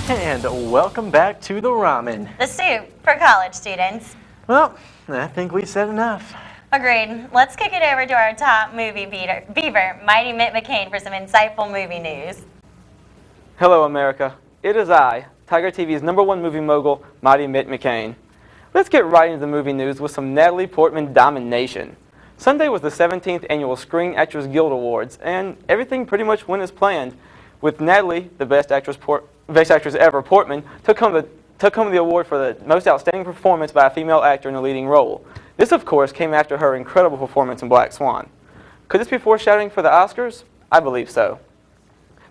And welcome back to the Ramen. The soup for college students. Well, I think we said enough. Agreed. Let's kick it over to our top movie beaver, Mighty Mitt McCain, for some insightful movie news. Hello, America. It is I, Tiger TV's #1 movie mogul, Mighty Mitt McCain. Let's get right into the movie news with some Natalie Portman domination. Sunday was the 17th annual Screen Actors Guild Awards, and everything pretty much went as planned. With Natalie, the best actress ever, Portman took home the award for the most outstanding performance by a female actor in a leading role. This, of course, came after her incredible performance in Black Swan. Could this be foreshadowing for the Oscars? I believe so.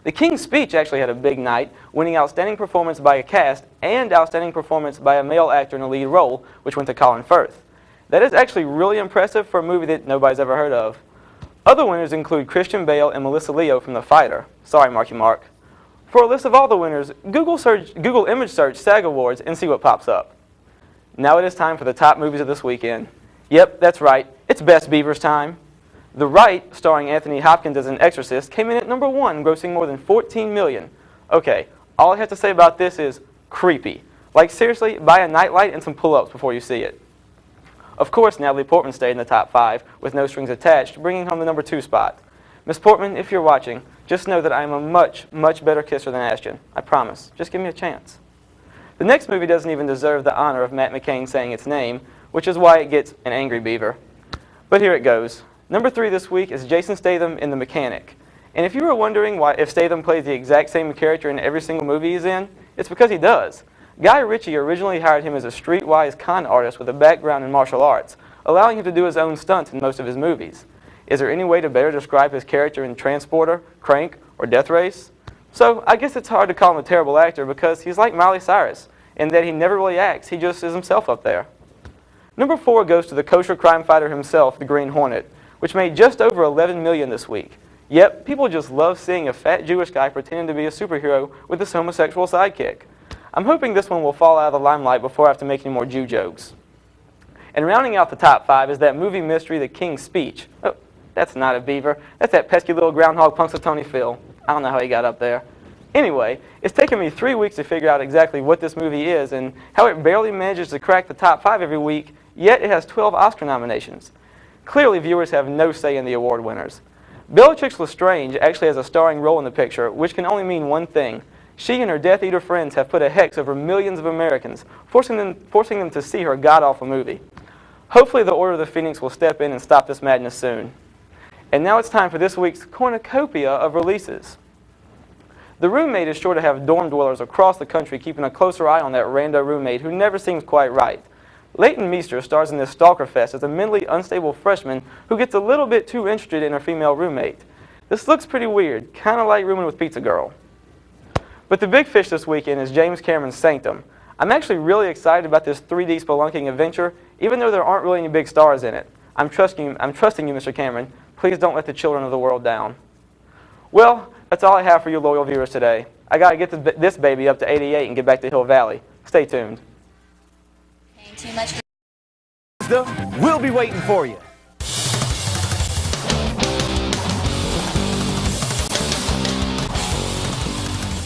The King's Speech actually had a big night, winning Outstanding Performance by a Cast and Outstanding Performance by a Male Actor in a Lead Role, which went to Colin Firth. That is actually really impressive for a movie that nobody's ever heard of. Other winners include Christian Bale and Melissa Leo from The Fighter. Sorry, Marky Mark. For a list of all the winners, Google image search SAG Awards and see what pops up. Now it is time for the top movies of this weekend. Yep, that's right. It's Best Beavers time. The Right, starring Anthony Hopkins as an exorcist, came in at #1, grossing more than $14 million. Okay, all I have to say about this is creepy. Like seriously, buy a nightlight and some pull-ups before you see it. Of course, Natalie Portman stayed in the top 5 with No Strings Attached, bringing home the #2 spot. Miss Portman, if you're watching, just know that I am a much, much better kisser than Ashton. I promise. Just give me a chance. The next movie doesn't even deserve the honor of Matt McCain saying its name, which is why it gets an angry beaver. But here it goes. #3 this week is Jason Statham in The Mechanic. And if you were wondering if Statham plays the exact same character in every single movie he's in, it's because he does. Guy Ritchie originally hired him as a streetwise con artist with a background in martial arts, allowing him to do his own stunts in most of his movies. Is there any way to better describe his character in Transporter, Crank, or Death Race? So I guess it's hard to call him a terrible actor because he's like Miley Cyrus, in that he never really acts, he just is himself up there. #4 goes to the kosher crime fighter himself, the Green Hornet, which made just over $11 million this week. Yep, people just love seeing a fat Jewish guy pretending to be a superhero with his homosexual sidekick. I'm hoping this one will fall out of the limelight before I have to make any more Jew jokes. And rounding out the top 5 is that movie mystery, The King's Speech. Oh, that's not a beaver. That's that pesky little groundhog Punxsutawney Phil. I don't know how he got up there. Anyway, it's taken me 3 weeks to figure out exactly what this movie is and how it barely manages to crack the top 5 every week, yet it has 12 Oscar nominations. Clearly, viewers have no say in the award winners. Bellatrix Lestrange actually has a starring role in the picture, which can only mean one thing. She and her Death Eater friends have put a hex over millions of Americans, forcing them to see her god-awful movie. Hopefully, the Order of the Phoenix will step in and stop this madness soon. And now it's time for this week's cornucopia of releases. The Roommate is sure to have dorm dwellers across the country keeping a closer eye on that rando roommate who never seems quite right. Leighton Meester stars in this Stalker Fest as a mentally unstable freshman who gets a little bit too interested in her female roommate. This looks pretty weird, kind of like rooming with Pizza Girl. But the big fish this weekend is James Cameron's Sanctum. I'm actually really excited about this 3D spelunking adventure, even though there aren't really any big stars in it. I'm trusting you, Mr. Cameron. Please don't let the children of the world down. Well, that's all I have for you loyal viewers today. I gotta get this baby up to 88 and get back to Hill Valley. Stay tuned. Too much. We'll be waiting for you.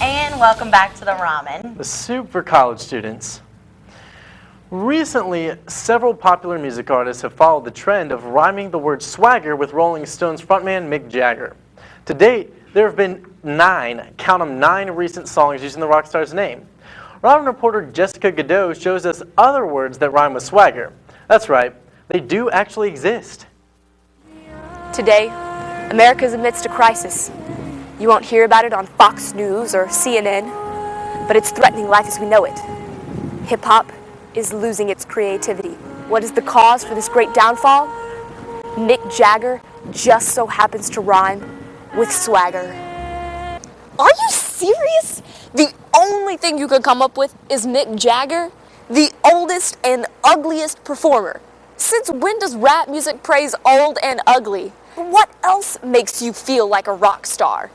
And welcome back to the Ramen. The soup for college students. Recently, several popular music artists have followed the trend of rhyming the word swagger with Rolling Stones frontman Mick Jagger. To date, there have been 9 recent songs using the rock star's name. Ramen reporter Jessica Godot shows us other words that rhyme with swagger. That's right, they do actually exist. Today, America is amidst a crisis. You won't hear about it on Fox News or CNN, but it's threatening life as we know it. Hip-hop is losing its creativity. What is the cause for this great downfall? Mick Jagger just so happens to rhyme with swagger. Are you serious? The only thing you could come up with is Mick Jagger, the oldest and ugliest performer. Since when does rap music praise old and ugly? What else makes you feel like a rock star?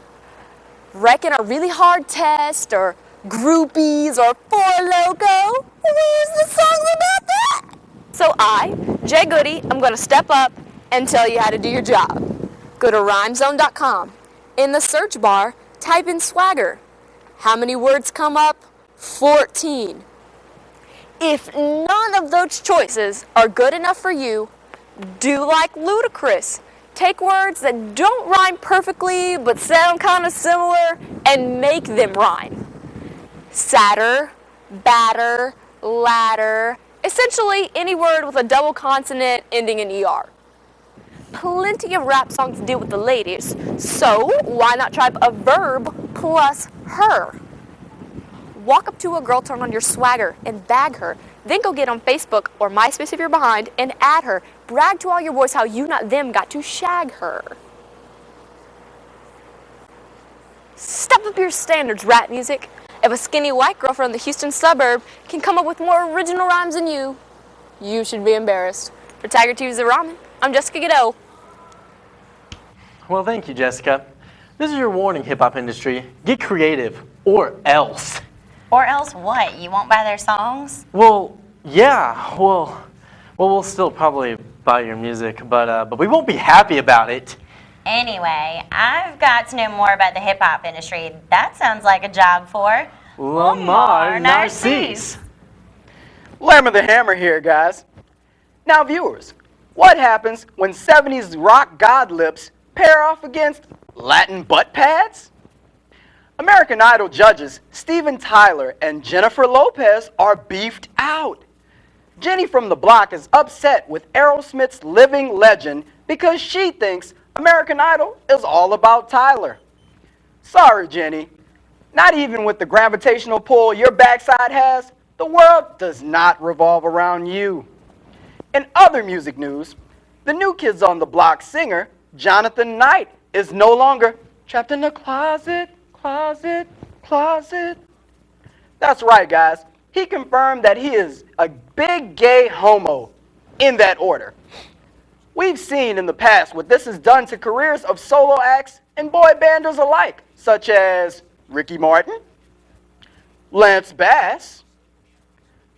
Reckon a really hard test, or groupies, or Four Loko? Where's the songs about that? So I, Jay Goody, I'm going to step up and tell you how to do your job. Go to rhymezone.com. In the search bar, type in swagger. How many words come up? 14. If none of those choices are good enough for you, do like Ludacris. Take words that don't rhyme perfectly but sound kind of similar and make them rhyme. Sadder, badder, ladder, essentially any word with a double consonant ending in ER. Plenty of rap songs deal with the ladies, so why not try a verb plus her? Walk up to a girl, turn on your swagger, and bag her. Then go get on Facebook or MySpace if you're behind and add her. Brag to all your boys how you, not them, got to shag her. Step up your standards, rap music. If a skinny white girl from the Houston suburb can come up with more original rhymes than you, you should be embarrassed. For Tiger TV's The Ramen, I'm Jessica Godot. Well, thank you, Jessica. This is your warning, hip-hop industry. Get creative, or else. Or else what? You won't buy their songs? Well, yeah. Well, we'll still probably buy your music, but we won't be happy about it. Anyway, I've got to know more about the hip-hop industry. That sounds like a job for Lamar Narcisse. Lamb of the Hammer here, guys. Now, viewers, what happens when 70s rock god lips pair off against Latin butt pads? American Idol judges Steven Tyler and Jennifer Lopez are beefed out. Jenny from the Block is upset with Aerosmith's living legend because she thinks American Idol is all about Tyler. Sorry, Jenny. Not even with the gravitational pull your backside has, the world does not revolve around you. In other music news, the New Kids on the Block singer, Jonathan Knight, is no longer trapped in the closet. That's right, guys. He confirmed that he is a big gay homo, in that order. We've seen in the past what this has done to careers of solo acts and boy banders alike, such as Ricky Martin, Lance Bass,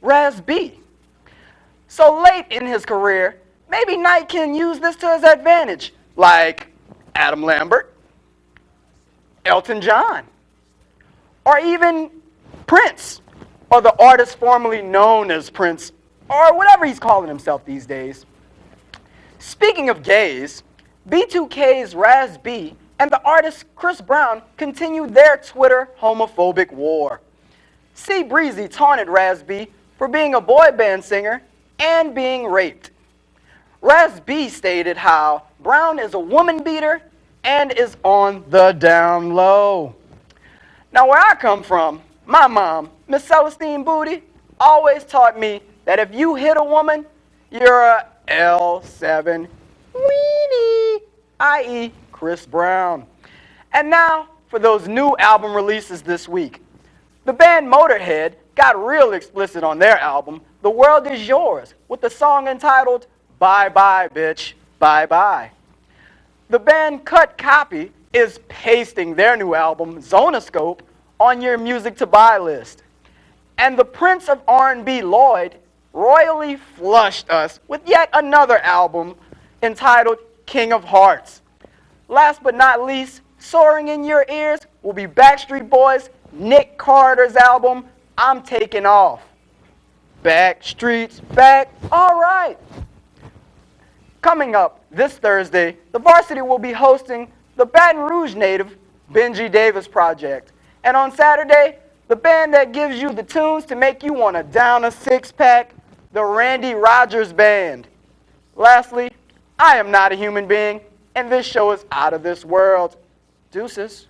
Raz B. So late in his career, maybe Knight can use this to his advantage, like Adam Lambert, Elton John, or even Prince, or the artist formerly known as Prince, or whatever he's calling himself these days. Speaking of gays, B2K's Raz B and the artist Chris Brown continued their Twitter homophobic war. C Breezy taunted Raz B for being a boy band singer and being raped. Raz B stated how Brown is a woman beater and is on the down low. Now, where I come from, my mom, Miss Celestine Booty, always taught me that if you hit a woman, you're a L7 weenie, i.e. Chris Brown. And now for those new album releases this week. The band Motorhead got real explicit on their album, The World Is Yours, with the song entitled Bye Bye Bitch, Bye Bye. The band Cut Copy is pasting their new album, Zonoscope, on your music to buy list. And the Prince of R&B, Lloyd, royally flushed us with yet another album entitled King of Hearts. Last but not least, soaring in your ears will be Backstreet Boys' Nick Carter's album, I'm Taking Off. Backstreet's back, all right. Coming up this Thursday, the varsity will be hosting the Baton Rouge native Benji Davis Project. And on Saturday, the band that gives you the tunes to make you want to down a six-pack, the Randy Rogers Band. Lastly, I am not a human being, and this show is out of this world. Deuces.